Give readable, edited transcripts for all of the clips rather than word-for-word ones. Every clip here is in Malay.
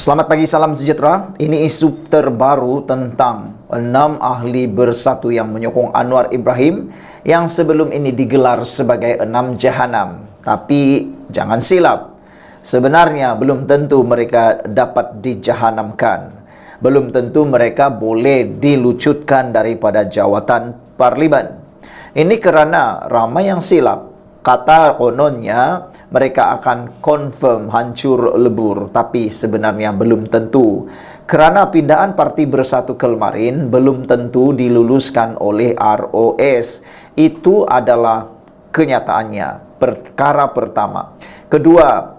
Selamat pagi, salam sejahtera. Ini isu terbaru tentang 6 ahli bersatu yang menyokong Anwar Ibrahim yang sebelum ini digelar sebagai 6 jahanam. Tapi jangan silap, sebenarnya belum tentu mereka dapat dijahanamkan. Belum tentu mereka boleh dilucutkan daripada jawatan parlimen. Ini kerana ramai yang silap. Kata kononnya mereka akan confirm hancur lebur, tapi sebenarnya belum tentu. Kerana pindahan Parti Bersatu kemarin belum tentu diluluskan oleh ROS. Itu adalah kenyataannya, perkara pertama. Kedua,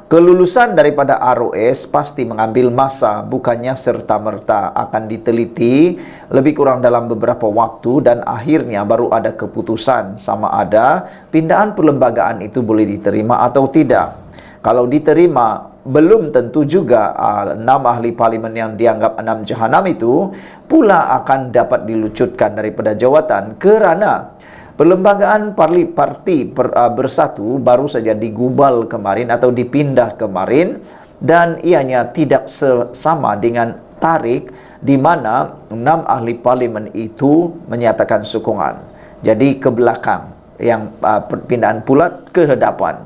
kelulusan daripada ROS pasti mengambil masa, bukannya serta-merta, akan diteliti lebih kurang dalam beberapa waktu dan akhirnya baru ada keputusan sama ada pindahan perlembagaan itu boleh diterima atau tidak. Kalau diterima, belum tentu juga 6 ahli parlimen yang dianggap 6 jahanam itu pula akan dapat dilucutkan daripada jawatan kerana perlembagaan Parti Bersatu baru saja digubal kemarin atau dipindah kemarin dan ianya tidak sama dengan tarikh di mana 6 ahli parlimen itu menyatakan sokongan. Jadi ke belakang, yang perpindahan pula ke hadapan.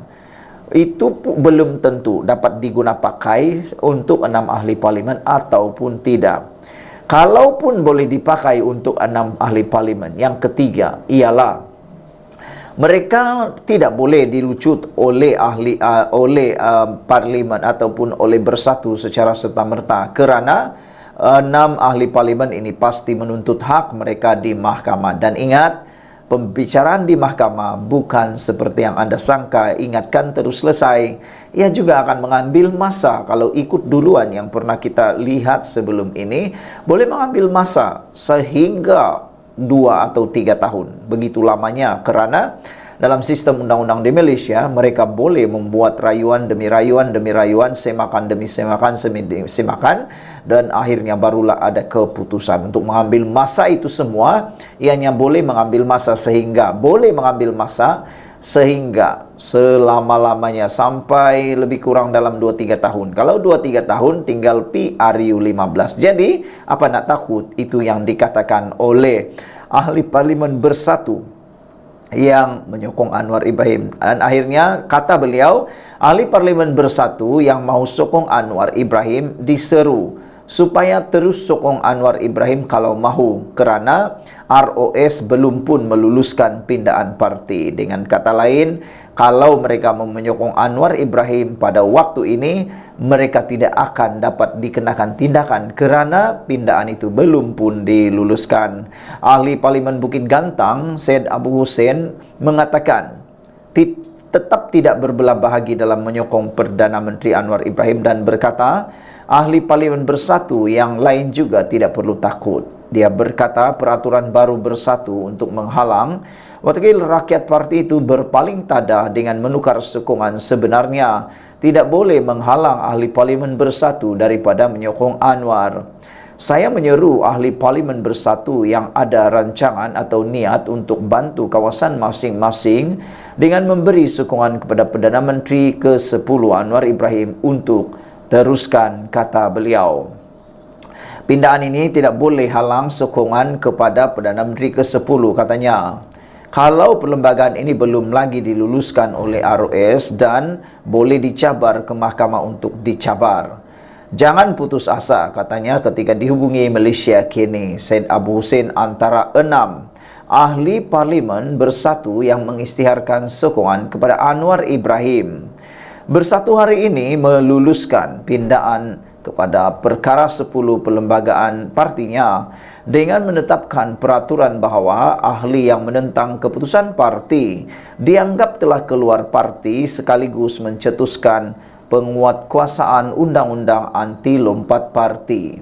Itu belum tentu dapat digunakan pakai untuk 6 ahli parlimen ataupun tidak. Kalaupun boleh dipakai untuk 6 ahli parlimen, yang ketiga ialah mereka tidak boleh dilucut oleh parlimen ataupun oleh Bersatu secara serta-merta kerana 6 ahli parlimen ini pasti menuntut hak mereka di mahkamah. Dan ingat, pembicaraan di mahkamah bukan seperti yang Anda sangka, ingatkan terus selesai. Ia juga akan mengambil masa. Kalau ikut duluan yang pernah kita lihat sebelum ini, boleh mengambil masa sehingga 2 atau 3 tahun. Begitu lamanya kerana dalam sistem undang-undang di Malaysia, mereka boleh membuat rayuan demi rayuan demi rayuan, semakan demi semakan semakan, dan akhirnya barulah ada keputusan. Untuk mengambil masa itu semua, ianya boleh mengambil masa sehingga selama-lamanya sampai lebih kurang dalam 2-3 tahun. Kalau 2-3 tahun tinggal PRU 15. Jadi, apa nak takut? Itu yang dikatakan oleh ahli parlimen Bersatu yang menyokong Anwar Ibrahim. Dan akhirnya kata beliau, ahli parlimen Bersatu yang mahu sokong Anwar Ibrahim diseru supaya terus sokong Anwar Ibrahim kalau mahu, kerana ROS belum pun meluluskan pindahan parti. Dengan kata lain, kalau mereka menyokong Anwar Ibrahim pada waktu ini, mereka tidak akan dapat dikenakan tindakan kerana pindahan itu belum pun diluluskan. Ahli Parlimen Bukit Gantang, Syed Abu Hussein, mengatakan tetap tidak berbelah bahagi dalam menyokong Perdana Menteri Anwar Ibrahim dan berkata, ahli parlimen Bersatu yang lain juga tidak perlu takut. Dia berkata peraturan baru Bersatu untuk menghalang wakil rakyat parti itu berpaling tada dengan menukar sokongan sebenarnya tidak boleh menghalang ahli parlimen Bersatu daripada menyokong Anwar. Saya menyeru ahli parlimen Bersatu yang ada rancangan atau niat untuk bantu kawasan masing-masing dengan memberi sokongan kepada Perdana Menteri ke-10 Anwar Ibrahim untuk teruskan, kata beliau. Pindahan ini tidak boleh halang sokongan kepada Perdana Menteri ke-10, katanya. Kalau perlembagaan ini belum lagi diluluskan oleh ROS dan boleh dicabar ke mahkamah untuk dicabar. Jangan putus asa, katanya ketika dihubungi Malaysia kini. Syed Abu Hussein antara 6 ahli parlimen Bersatu yang mengisytiharkan sokongan kepada Anwar Ibrahim. Bersatu hari ini meluluskan pindahan kepada perkara 10 perlembagaan partinya dengan menetapkan peraturan bahawa ahli yang menentang keputusan parti dianggap telah keluar parti sekaligus mencetuskan penguatkuasaan undang-undang anti lompat parti.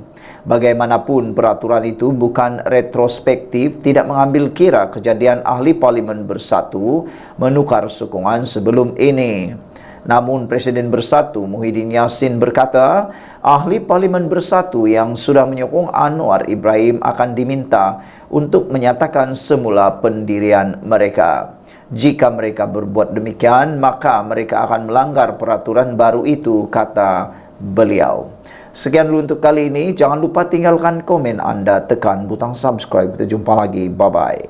Bagaimanapun peraturan itu bukan retrospektif, tidak mengambil kira kejadian ahli parlimen Bersatu menukar sokongan sebelum ini. Namun Presiden Bersatu Muhyiddin Yassin berkata, ahli parlimen Bersatu yang sudah menyokong Anwar Ibrahim akan diminta untuk menyatakan semula pendirian mereka. Jika mereka berbuat demikian, maka mereka akan melanggar peraturan baru itu, kata beliau. Sekian dulu untuk kali ini. Jangan lupa tinggalkan komen Anda, tekan butang subscribe. Kita jumpa lagi. Bye-bye.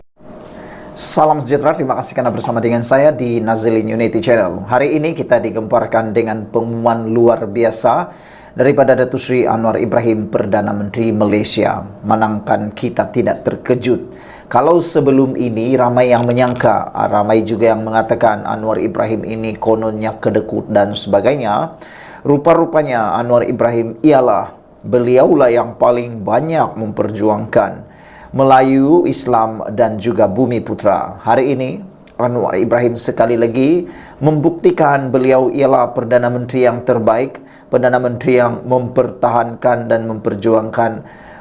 Salam sejahtera, terima kasih karena bersama dengan saya di Nazilin Unity Channel. Hari ini kita digemparkan dengan pengumuman luar biasa daripada Datuk Seri Anwar Ibrahim, Perdana Menteri Malaysia. Menangkan kita tidak terkejut. Kalau sebelum ini ramai yang menyangka, ramai juga yang mengatakan Anwar Ibrahim ini kononnya kedekut dan sebagainya. Rupa-rupanya Anwar Ibrahim beliaulah yang paling banyak memperjuangkan Melayu, Islam dan juga Bumi Putra. Hari ini Anwar Ibrahim sekali lagi membuktikan beliau ialah Perdana Menteri yang terbaik, Perdana Menteri yang mempertahankan dan memperjuangkan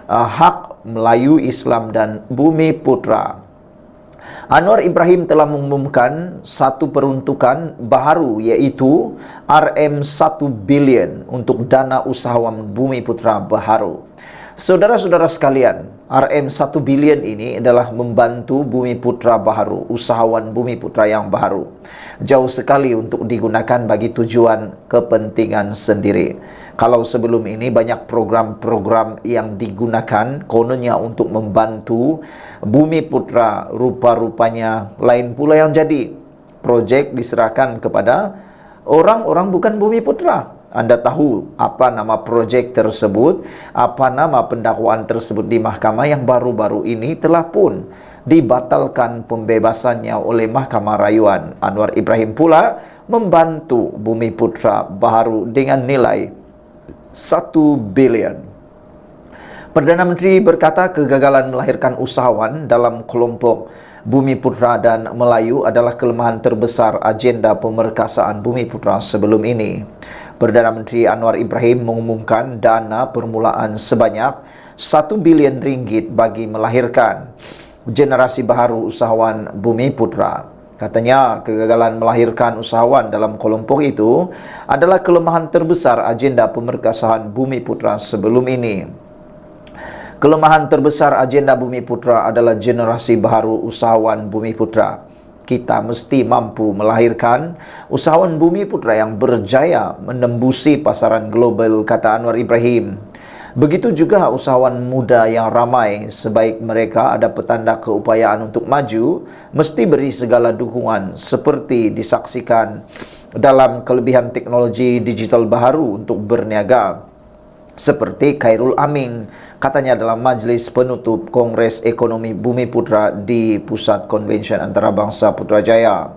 hak Melayu, Islam dan Bumi Putra. Anwar Ibrahim telah mengumumkan satu peruntukan baru, iaitu RM1 bilion untuk dana usahawan Bumi Putra baharu. Saudara-saudara sekalian, RM1 bilion ini adalah membantu Bumi Putra baharu, usahawan Bumi Putra yang baharu. Jauh sekali untuk digunakan bagi tujuan kepentingan sendiri. Kalau sebelum ini banyak program-program yang digunakan kononnya untuk membantu Bumi Putra, rupa-rupanya lain pula yang jadi. Projek diserahkan kepada orang-orang bukan Bumi Putra. Anda tahu apa nama projek tersebut, apa nama pendakwaan tersebut di mahkamah yang baru-baru ini telah pun dibatalkan pembebasannya oleh Mahkamah Rayuan. Anwar Ibrahim pula membantu Bumi Putra baharu dengan nilai 1 bilion. Perdana Menteri berkata kegagalan melahirkan usahawan dalam kelompok Bumi Putra dan Melayu adalah kelemahan terbesar agenda pemerkasaan Bumi Putra sebelum ini. Perdana Menteri Anwar Ibrahim mengumumkan dana permulaan sebanyak 1 bilion ringgit bagi melahirkan generasi baharu usahawan Bumi Putra. Katanya kegagalan melahirkan usahawan dalam kelompok itu adalah kelemahan terbesar agenda pemerkasaan Bumi Putra sebelum ini. Kelemahan terbesar agenda Bumi Putra adalah generasi baharu usahawan Bumi Putra. Kita mesti mampu melahirkan usahawan Bumi Putra yang berjaya menembusi pasaran global, kata Anwar Ibrahim. Begitu juga usahawan muda yang ramai, sebaik mereka ada petanda keupayaan untuk maju, mesti beri segala dukungan seperti disaksikan dalam kelebihan teknologi digital baharu untuk berniaga. Seperti Khairul Amin, katanya dalam majlis penutup Kongres Ekonomi Bumi Putra di Pusat Konvensyen Antarabangsa Putrajaya.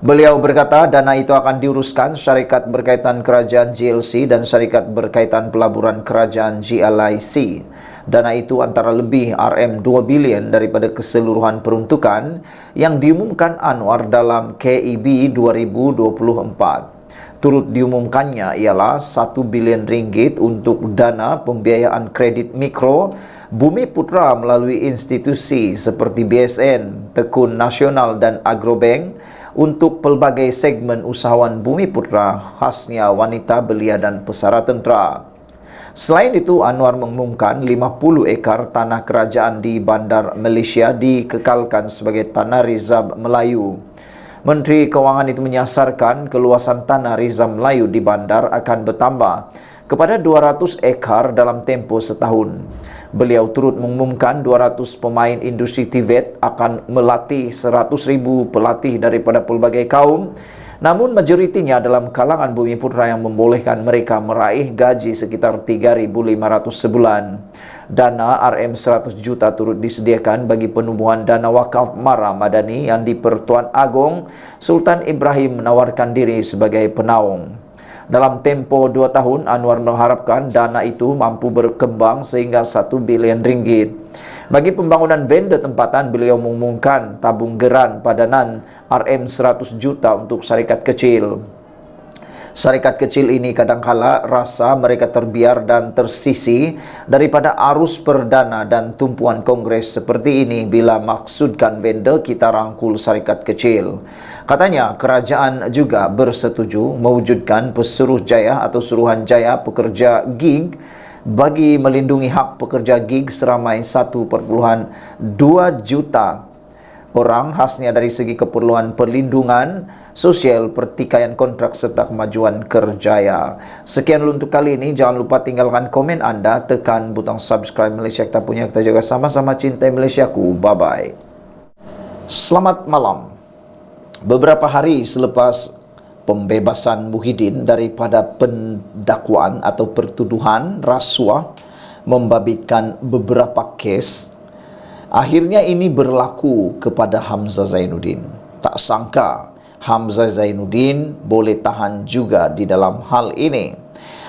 Beliau berkata dana itu akan diuruskan syarikat berkaitan kerajaan GLC dan syarikat berkaitan pelaburan kerajaan GLIC. Dana itu antara lebih RM2 bilion daripada keseluruhan peruntukan yang diumumkan Anwar dalam KEB 2024. Turut diumumkannya ialah 1 bilion ringgit untuk dana pembiayaan kredit mikro Bumi Putra melalui institusi seperti BSN, Tekun Nasional dan Agrobank untuk pelbagai segmen usahawan Bumi Putra, khasnya wanita, belia dan pesara tentera. Selain itu, Anwar mengumumkan 50 ekar tanah kerajaan di Bandar Malaysia dikekalkan sebagai tanah rizab Melayu. Menteri Kewangan itu menyasarkan keluasan tanah rizab Melayu di bandar akan bertambah kepada 200 ekar dalam tempoh setahun. Beliau turut mengumumkan 200 pemain industri TVET akan melatih 100,000 pelatih daripada pelbagai kaum, namun majoritinya dalam kalangan Bumi Putra yang membolehkan mereka meraih gaji sekitar 3.500 sebulan. Dana RM100 juta turut disediakan bagi penubuhan dana wakaf Mara Madani yang di Pertuan Agong Sultan Ibrahim menawarkan diri sebagai penaung. Dalam tempoh 2 tahun, Anwar mengharapkan dana itu mampu berkembang sehingga 1 bilion ringgit. Bagi pembangunan vendor tempatan, beliau mengumumkan tabung geran padanan RM100 juta untuk syarikat kecil. Syarikat kecil ini kadangkala rasa mereka terbiar dan tersisi daripada arus perdana dan tumpuan kongres seperti ini bila maksudkan vendor kita rangkul syarikat kecil. Katanya kerajaan juga bersetuju mewujudkan Pesuruhjaya atau Suruhanjaya pekerja gig bagi melindungi hak pekerja gig seramai 1,2 juta orang, khasnya dari segi keperluan perlindungan sosial, pertikaian kontrak, serta kemajuan kerjaya. Sekian dulu untuk kali ini. Jangan lupa tinggalkan komen Anda, tekan butang subscribe Malaysia Kita Punya. Kita jaga sama-sama cintai Malaysiaku. Bye-bye. Selamat malam. Beberapa hari selepas pembebasan Muhyiddin daripada pendakwaan atau pertuduhan rasuah membabitkan beberapa kes, akhirnya ini berlaku kepada Hamzah Zainuddin. Tak sangka Hamzah Zainuddin boleh tahan juga di dalam hal ini.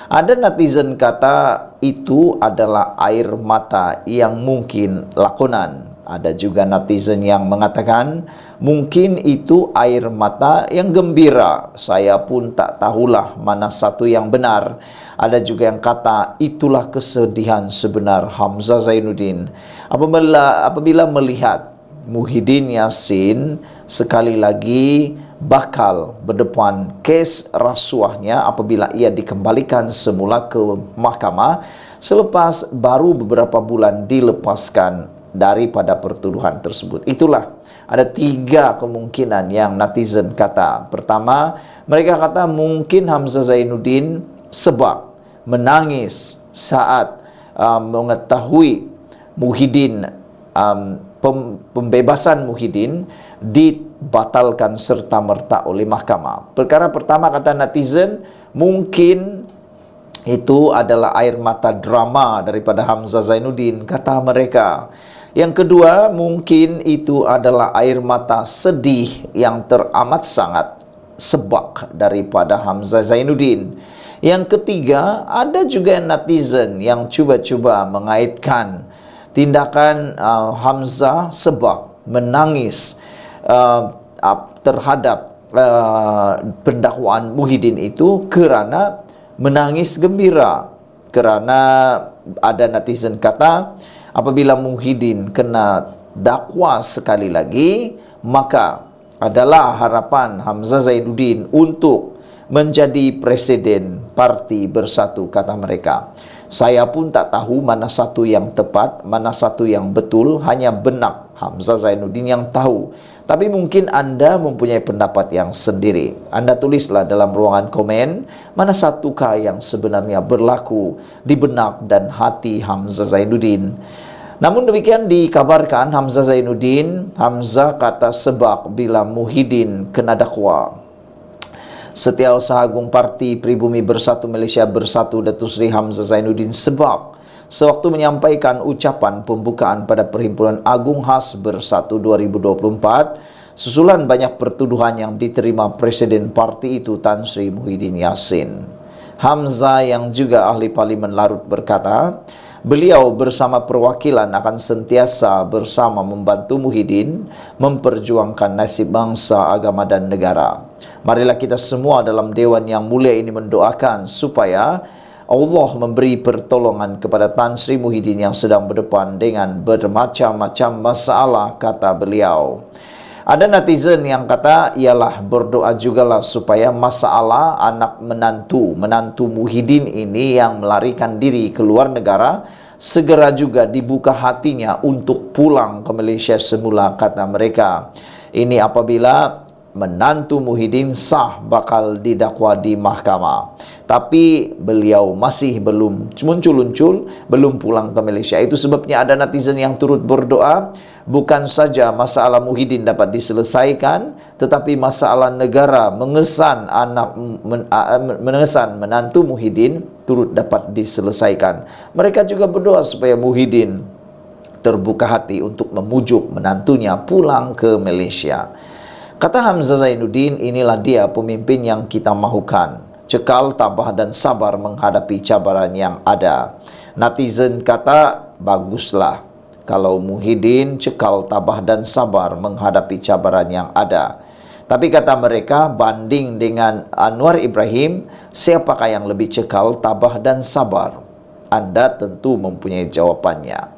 Ada netizen kata itu adalah air mata yang mungkin lakonan. Ada juga netizen yang mengatakan mungkin itu air mata yang gembira. Saya pun tak tahulah mana satu yang benar. Ada juga yang kata itulah kesedihan sebenar Hamzah Zainuddin apabila melihat Muhyiddin Yassin sekali lagi bakal berdepan kes rasuahnya apabila ia dikembalikan semula ke mahkamah selepas baru beberapa bulan dilepaskan daripada pertuduhan tersebut. Itulah ada 3 kemungkinan yang netizen kata. Pertama, mereka kata mungkin Hamzah Zainuddin sebab menangis saat mengetahui Muhyiddin, pembebasan Muhyiddin dibatalkan serta-merta oleh mahkamah. Perkara pertama kata netizen, mungkin itu adalah air mata drama daripada Hamzah Zainuddin, kata mereka. Yang kedua, mungkin itu adalah air mata sedih yang teramat sangat sebab daripada Hamzah Zainuddin. Yang ketiga, ada juga netizen yang cuba-cuba mengaitkan tindakan Hamzah sebab menangis terhadap pendakwaan Muhyiddin itu kerana menangis gembira. Kerana ada netizen kata apabila Muhyiddin kena dakwa sekali lagi, maka adalah harapan Hamzah Zainuddin untuk menjadi presiden Parti Bersatu, kata mereka. Saya pun tak tahu mana satu yang tepat, mana satu yang betul, hanya benak Hamzah Zainuddin yang tahu. Tapi mungkin anda mempunyai pendapat yang sendiri. Anda tulislah dalam ruangan komen mana satukah yang sebenarnya berlaku di benak dan hati Hamzah Zainuddin. Namun demikian dikabarkan Hamzah Zainuddin, Hamzah kata sebab bila Muhyiddin kena dakwa. Setiausaha Agung Parti Pribumi Bersatu Malaysia Bersatu Datuk Seri Hamzah Zainuddin sebab sewaktu menyampaikan ucapan pembukaan pada Perhimpunan Agung Khas Bersatu 2024 susulan banyak pertuduhan yang diterima Presiden parti itu Tan Sri Muhyiddin Yassin. Hamzah yang juga ahli Parlimen Larut berkata, beliau bersama perwakilan akan sentiasa bersama membantu Muhyiddin memperjuangkan nasib bangsa, agama dan negara. Marilah kita semua dalam Dewan yang mulia ini mendoakan supaya Allah memberi pertolongan kepada Tan Sri Muhyiddin yang sedang berdepan dengan bermacam-macam masalah, kata beliau. Ada netizen yang kata ialah berdoa jugalah supaya masalah anak menantu Muhyiddin ini yang melarikan diri ke luar negara segera juga dibuka hatinya untuk pulang ke Malaysia semula, kata mereka. Ini apabila menantu Muhyiddin sah bakal didakwa di mahkamah. Tapi beliau masih belum muncul-muncul, belum pulang ke Malaysia. Itu sebabnya ada netizen yang turut berdoa, bukan saja masalah Muhyiddin dapat diselesaikan, tetapi masalah negara mengesan menantu Muhyiddin turut dapat diselesaikan. Mereka juga berdoa supaya Muhyiddin terbuka hati untuk memujuk menantunya pulang ke Malaysia. Kata Hamzah Zainuddin, inilah dia pemimpin yang kita mahukan. Cekal, tabah dan sabar menghadapi cabaran yang ada. Netizen kata, baguslah kalau Muhyiddin cekal, tabah dan sabar menghadapi cabaran yang ada. Tapi kata mereka, banding dengan Anwar Ibrahim, siapakah yang lebih cekal, tabah dan sabar? Anda tentu mempunyai jawabannya.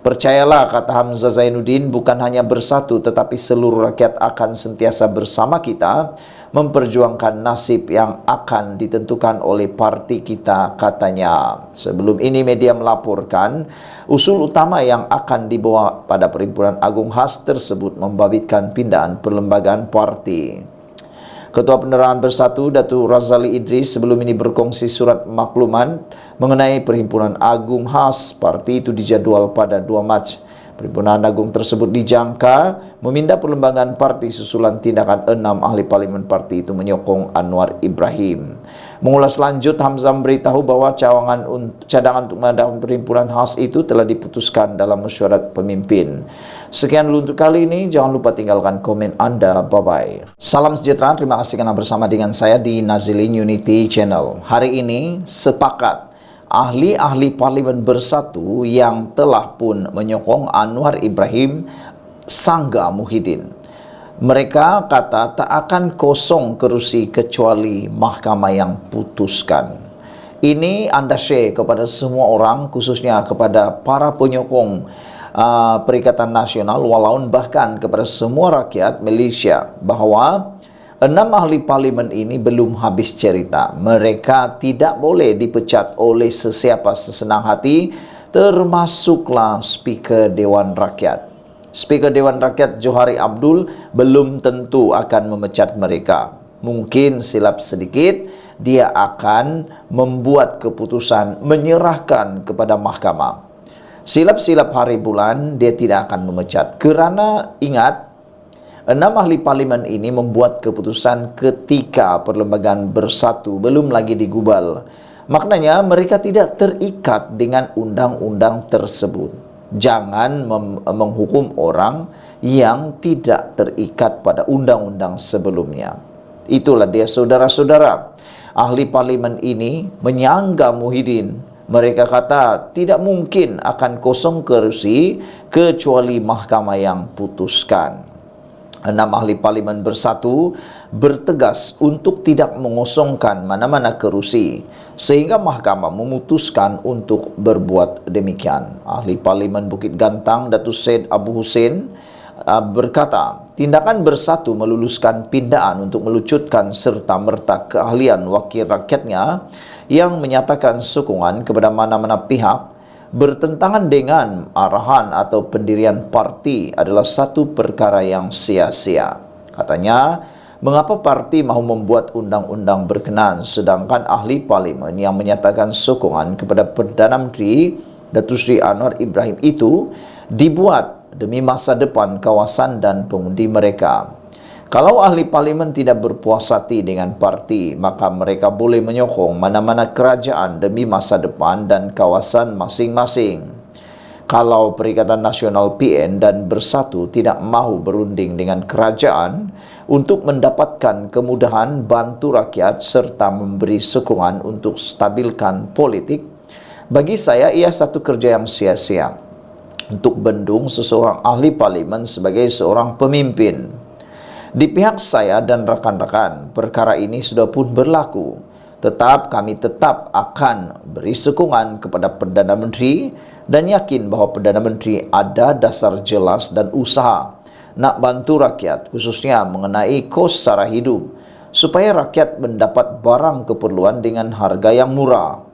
Percayalah, kata Hamzah Zainuddin, bukan hanya bersatu tetapi seluruh rakyat akan sentiasa bersama kita memperjuangkan nasib yang akan ditentukan oleh parti kita, katanya. Sebelum ini media melaporkan usul utama yang akan dibawa pada Perhimpunan Agung Khas tersebut membabitkan pindahan perlembagaan parti. Ketua Penerangan Bersatu Datuk Razali Idris sebelum ini berkongsi surat makluman mengenai Perhimpunan Agung khas parti itu dijadwal pada 2 Mac. Perhimpunan Agung tersebut dijangka meminta perlembagaan parti susulan tindakan 6 ahli parlimen parti itu menyokong Anwar Ibrahim. Mengulas lanjut, Hamzah memberitahu bahwa cadangan untuk mengadakan perhimpunan khas itu telah diputuskan dalam mesyuarat pemimpin. Sekian dulu untuk kali ini. Jangan lupa tinggalkan komen Anda. Bye-bye. Salam sejahtera. Terima kasih karena bersama dengan saya di Nazilin Unity Channel. Hari ini sepakat ahli-ahli parlimen bersatu yang telah pun menyokong Anwar Ibrahim Sangga Muhyiddin. Mereka kata tak akan kosong kerusi kecuali mahkamah yang putuskan. Ini anda share kepada semua orang, khususnya kepada para penyokong Perikatan Nasional Walaun, bahkan kepada semua rakyat Malaysia, bahwa 6 ahli parlimen ini belum habis cerita. Mereka tidak boleh dipecat oleh sesiapa sesenang hati, termasuklah Speaker Dewan Rakyat. Speaker Dewan Rakyat Johari Abdul belum tentu akan memecat mereka. Mungkin silap sedikit, dia akan membuat keputusan menyerahkan kepada mahkamah. Silap-silap hari bulan, dia tidak akan memecat. Kerana ingat, 6 ahli parlimen ini membuat keputusan ketika Perlembagaan Bersatu belum lagi digubal. Maknanya mereka tidak terikat dengan undang-undang tersebut. Jangan menghukum orang yang tidak terikat pada undang-undang sebelumnya. Itulah dia saudara-saudara. Ahli parlimen ini menyangga Muhyiddin. Mereka kata tidak mungkin akan kosong kerusi kecuali mahkamah yang putuskan. 6 ahli parlimen bersatu bertegas untuk tidak mengosongkan mana-mana kerusi sehingga mahkamah memutuskan untuk berbuat demikian. Ahli parlimen Bukit Gantang Datuk Syed Abu Hussein berkata, tindakan bersatu meluluskan pindaan untuk melucutkan serta-merta keahlian wakil rakyatnya yang menyatakan sokongan kepada mana-mana pihak bertentangan dengan arahan atau pendirian parti adalah satu perkara yang sia-sia. Katanya, mengapa parti mahu membuat undang-undang berkenaan sedangkan ahli parlimen yang menyatakan sokongan kepada Perdana Menteri Datuk Seri Anwar Ibrahim itu dibuat demi masa depan kawasan dan pengundi mereka. Kalau ahli parlimen tidak berpuas hati dengan parti, maka mereka boleh menyokong mana-mana kerajaan demi masa depan dan kawasan masing-masing. Kalau Perikatan Nasional PN dan Bersatu tidak mahu berunding dengan kerajaan untuk mendapatkan kemudahan bantu rakyat serta memberi sokongan untuk stabilkan politik, bagi saya ia satu kerja yang sia-sia untuk bendung seseorang ahli parlimen sebagai seorang pemimpin. Di pihak saya dan rakan-rakan, perkara ini sudah pun berlaku. Kami tetap akan beri sokongan kepada Perdana Menteri dan yakin bahawa Perdana Menteri ada dasar jelas dan usaha nak bantu rakyat, khususnya mengenai kos sara hidup, supaya rakyat mendapat barang keperluan dengan harga yang murah.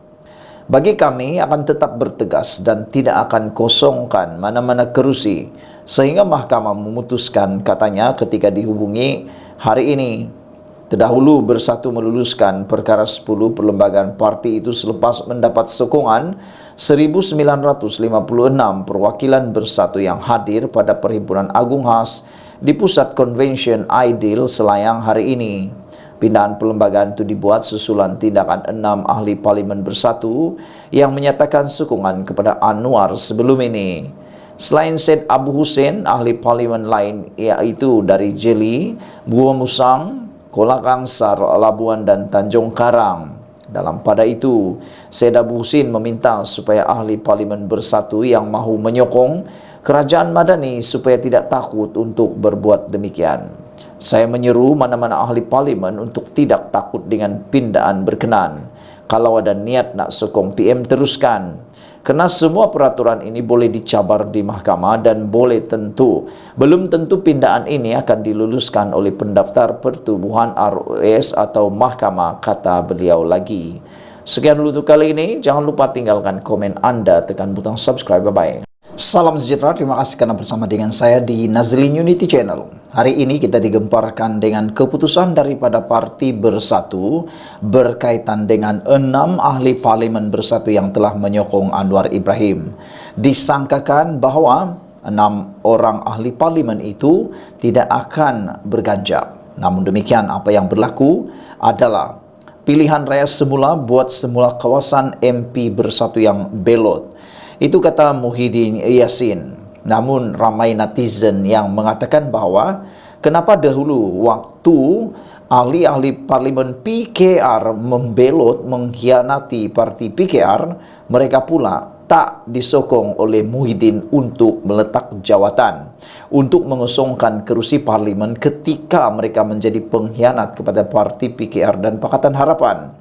Bagi kami akan tetap bertegas dan tidak akan kosongkan mana-mana kerusi sehingga mahkamah memutuskan, katanya ketika dihubungi hari ini. Terdahulu Bersatu meluluskan perkara 10 perlembagaan parti itu selepas mendapat sokongan 1956 perwakilan Bersatu yang hadir pada Perhimpunan Agung khas di Pusat Convention Aidil Selayang hari ini. Pindahan perlembagaan itu dibuat susulan tindakan 6 ahli parlimen Bersatu yang menyatakan sokongan kepada Anwar sebelum ini. Selain Syed Abu Hussein, ahli parlimen lain iaitu dari Jeli, Buah Musang, Kolak Angsar, Labuan dan Tanjung Karang. Dalam pada itu, Syed Abu Hussein meminta supaya ahli parlimen Bersatu yang mahu menyokong kerajaan Madani supaya tidak takut untuk berbuat demikian. Saya menyeru mana-mana ahli parlimen untuk tidak takut dengan pindaan berkenaan. Kalau ada niat nak sokong PM, teruskan. Kerana semua peraturan ini boleh dicabar di mahkamah dan belum tentu pindaan ini akan diluluskan oleh pendaftar pertubuhan ROS atau mahkamah, kata beliau lagi. Sekian dulu untuk kali ini. Jangan lupa tinggalkan komen Anda, tekan butang subscribe. Bye-bye. Salam sejahtera, terima kasih karena bersama dengan saya di Nazlin Unity Channel. Hari ini kita digemparkan dengan keputusan daripada Parti Bersatu berkaitan dengan 6 ahli parlimen bersatu yang telah menyokong Anwar Ibrahim. Disangkakan bahwa 6 orang ahli parlimen itu tidak akan berganjab. Namun demikian, apa yang berlaku adalah pilihan raya semula buat semula kawasan MP Bersatu yang belot. Itu kata Muhyiddin Yassin. Namun ramai netizen yang mengatakan bahwa kenapa dahulu waktu ahli-ahli parlimen PKR membelot mengkhianati parti PKR, mereka pula tak disokong oleh Muhyiddin untuk meletak jawatan, untuk mengosongkan kerusi parlimen ketika mereka menjadi pengkhianat kepada parti PKR dan Pakatan Harapan.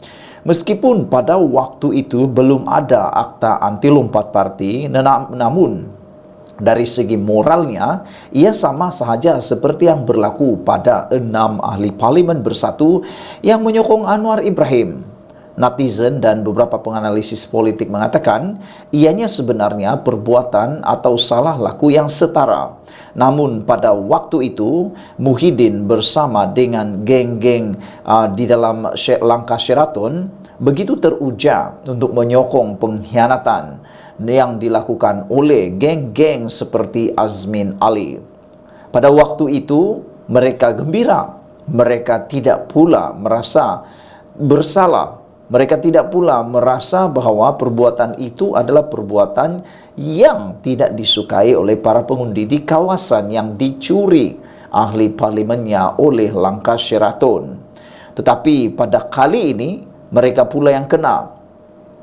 Meskipun pada waktu itu belum ada akta anti lompat parti, namun dari segi moralnya ia sama sahaja seperti yang berlaku pada 6 ahli parlimen bersatu yang menyokong Anwar Ibrahim. Netizen dan beberapa penganalisis politik mengatakan ianya sebenarnya perbuatan atau salah laku yang setara. Namun pada waktu itu Muhyiddin bersama dengan geng-geng di dalam langkah Sheraton begitu teruja untuk menyokong pengkhianatan yang dilakukan oleh geng-geng seperti Azmin Ali. Pada waktu itu mereka gembira, mereka tidak pula merasa bersalah. Mereka tidak pula merasa bahwa perbuatan itu adalah perbuatan yang tidak disukai oleh para pengundi di kawasan yang dicuri ahli parlimennya oleh langkah Sheraton. Tetapi pada kali ini mereka pula yang kena.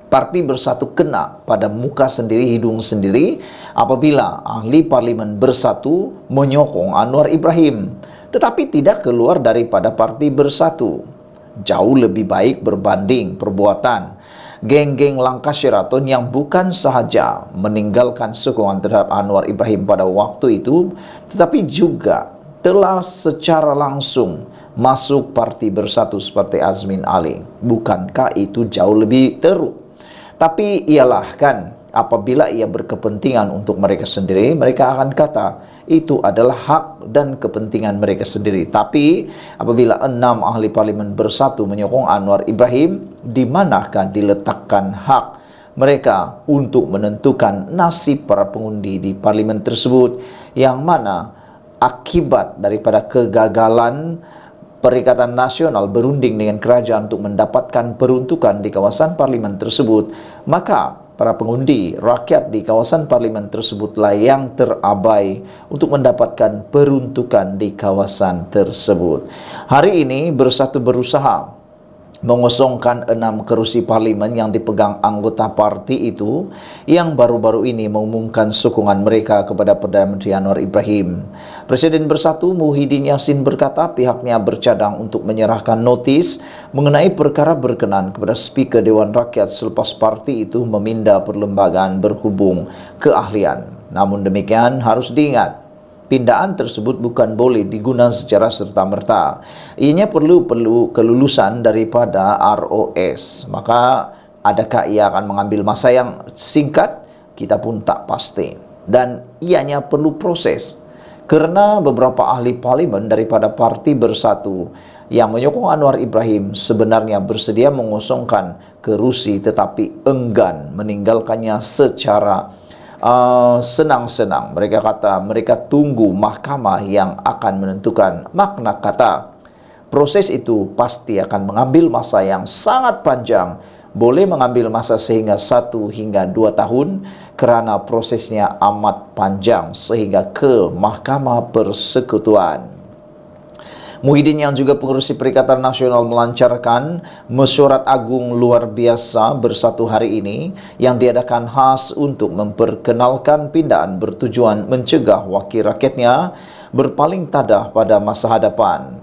Parti Bersatu kena pada muka sendiri, hidung sendiri apabila ahli parlimen bersatu menyokong Anwar Ibrahim, tetapi tidak keluar daripada Parti Bersatu. Jauh lebih baik berbanding perbuatan geng-geng langkah Sheraton yang bukan sahaja meninggalkan sokongan terhadap Anwar Ibrahim pada waktu itu, tetapi juga telah secara langsung masuk Parti Bersatu seperti Azmin Ali. Bukankah itu jauh lebih teruk? Tapi ialah kan, apabila ia berkepentingan untuk mereka sendiri, mereka akan kata itu adalah hak dan kepentingan mereka sendiri. Tapi apabila 6 ahli parlimen bersatu menyokong Anwar Ibrahim, di manakah diletakkan hak mereka untuk menentukan nasib para pengundi di parlimen tersebut, yang mana akibat daripada kegagalan Perikatan Nasional berunding dengan kerajaan untuk mendapatkan peruntukan di kawasan parlimen tersebut, maka para pengundi rakyat di kawasan parlimen tersebutlah yang terabai untuk mendapatkan peruntukan di kawasan tersebut. Hari ini Bersatu berusaha mengosongkan 6 kerusi parlimen yang dipegang anggota parti itu yang baru-baru ini mengumumkan sokongan mereka kepada Perdana Menteri Anwar Ibrahim. Presiden Bersatu Muhyiddin Yassin berkata pihaknya bercadang untuk menyerahkan notis mengenai perkara berkenan kepada Speaker Dewan Rakyat selepas parti itu meminda perlembagaan berhubung keahlian. Namun demikian harus diingat, pindaan tersebut bukan boleh digunakan secara serta-merta. Ianya perlu kelulusan daripada ROS. Maka adakah ia akan mengambil masa yang singkat? Kita pun tak pasti. Dan ianya perlu proses. Kerana beberapa ahli parlimen daripada Parti Bersatu yang menyokong Anwar Ibrahim sebenarnya bersedia mengosongkan kerusi tetapi enggan meninggalkannya secara senang-senang. Mereka kata mereka tunggu mahkamah yang akan menentukan makna kata. Proses itu pasti akan mengambil masa yang sangat panjang, boleh mengambil masa sehingga 1 hingga 2 tahun kerana prosesnya amat panjang sehingga ke Mahkamah Persekutuan. Muhyiddin yang juga pengurusi Perikatan Nasional melancarkan mesyuarat agung luar biasa Bersatu hari ini yang diadakan khas untuk memperkenalkan pindaan bertujuan mencegah wakil rakyatnya berpaling tadah pada masa hadapan.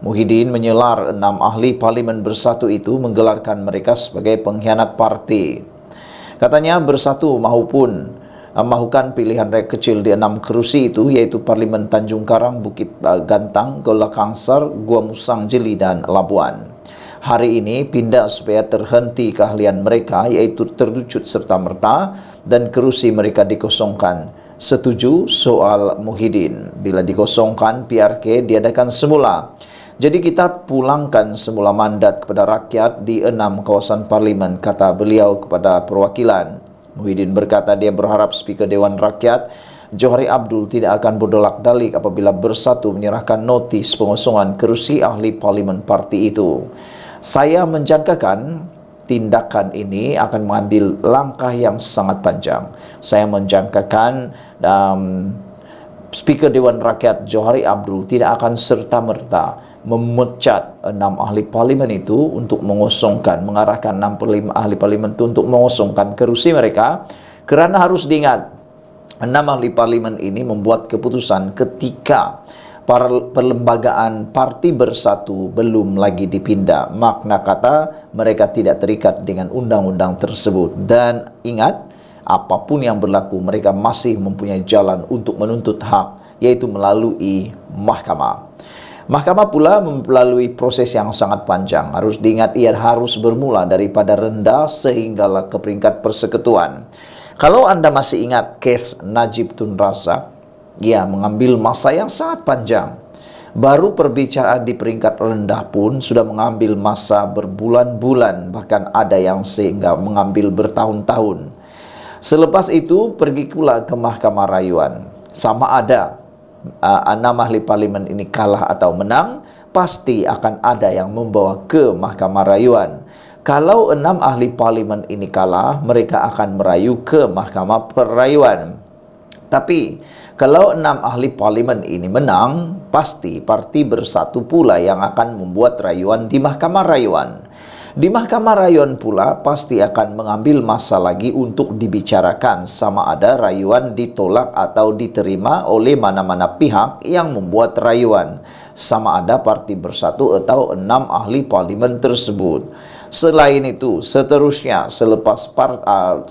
Muhyiddin menyelar 6 ahli parlimen Bersatu itu menggelarkan mereka sebagai pengkhianat parti. Katanya Bersatu mahukan pilihan raya kecil di 6 kerusi itu, yaitu Parlimen Tanjung Karang, Bukit Gantang, Golak Kangsar, Gua Musang Jeli dan Labuan. hari ini pindah supaya terhenti keahlian mereka, yaitu terwujud serta-merta dan kerusi mereka dikosongkan. Setuju soal Muhyiddin. Bila dikosongkan, PRK diadakan semula. Jadi kita pulangkan semula mandat kepada rakyat di 6 kawasan parlimen, kata beliau kepada perwakilan. Muhyiddin berkata dia berharap Speaker Dewan Rakyat Johari Abdul tidak akan berdolak-dalik apabila Bersatu menyerahkan notis pengosongan kerusi ahli parlimen parti itu. Saya menjangkakan tindakan ini akan mengambil langkah yang sangat panjang. Saya menjangkakan Speaker Dewan Rakyat Johari Abdul tidak akan serta-merta memecat 6 ahli parlimen itu untuk mengosongkan, mengarahkan 6 ahli parlimen itu untuk mengosongkan kerusi mereka, kerana harus diingat 6 ahli parlimen ini membuat keputusan ketika perlembagaan Parti Bersatu belum lagi dipindah. Makna kata mereka tidak terikat dengan undang-undang tersebut. Dan ingat, apapun yang berlaku, mereka masih mempunyai jalan untuk menuntut hak, yaitu melalui mahkamah. Mahkamah pula melalui proses yang sangat panjang. Harus diingat, ia harus bermula daripada rendah sehinggalah ke peringkat persekutuan. Kalau anda masih ingat kes Najib Tun Razak, ia mengambil masa yang sangat panjang. Baru perbicaraan di peringkat rendah pun sudah mengambil masa berbulan-bulan, bahkan ada yang sehingga mengambil bertahun-tahun. Selepas itu pergi pula ke Mahkamah Rayuan. Sama ada 6 ahli parlimen ini kalah atau menang, pasti akan ada yang membawa ke Mahkamah Rayuan. Kalau 6 ahli parlimen ini kalah, mereka akan merayu ke Mahkamah Perayuan. Tapi kalau 6 ahli parlimen ini menang, pasti Parti Bersatu pula yang akan membuat rayuan di Mahkamah Rayuan. Di Mahkamah Rayuan pula pasti akan mengambil masa lagi untuk dibicarakan sama ada rayuan ditolak atau diterima oleh mana-mana pihak yang membuat rayuan, sama ada Parti Bersatu atau 6 ahli parlimen tersebut. Selain itu, seterusnya selepas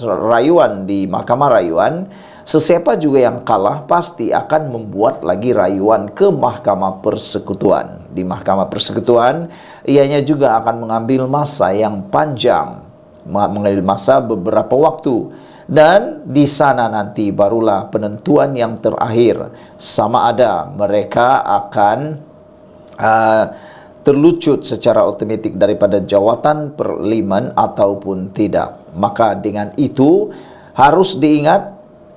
rayuan di Mahkamah Rayuan, sesiapa juga yang kalah pasti akan membuat lagi rayuan ke Mahkamah Persekutuan. Di Mahkamah Persekutuan, ianya juga akan mengambil masa yang panjang, mengambil masa beberapa waktu. Dan di sana nanti barulah penentuan yang terakhir, sama ada mereka akan terlucut secara otomatik daripada jawatan parlimen ataupun tidak. Maka dengan itu harus diingat,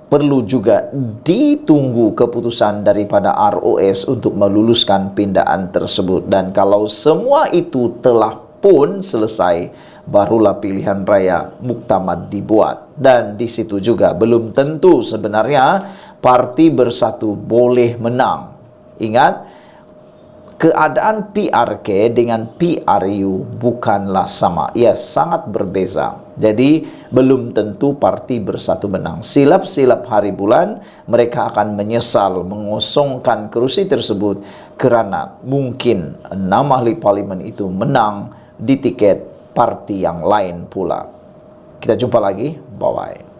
perlu juga ditunggu keputusan daripada ROS untuk meluluskan pindahan tersebut. Dan kalau semua itu telah pun selesai, barulah pilihan raya muktamad dibuat. Dan di situ juga belum tentu sebenarnya Parti Bersatu boleh menang. Ingat, keadaan PRK dengan PRU bukanlah sama. Ia sangat berbeza. Jadi, belum tentu Parti Bersatu menang. Silap-silap hari bulan, mereka akan menyesal mengosongkan kerusi tersebut kerana mungkin 6 ahli parlimen itu menang di tiket parti yang lain pula. Kita jumpa lagi. Bye-bye.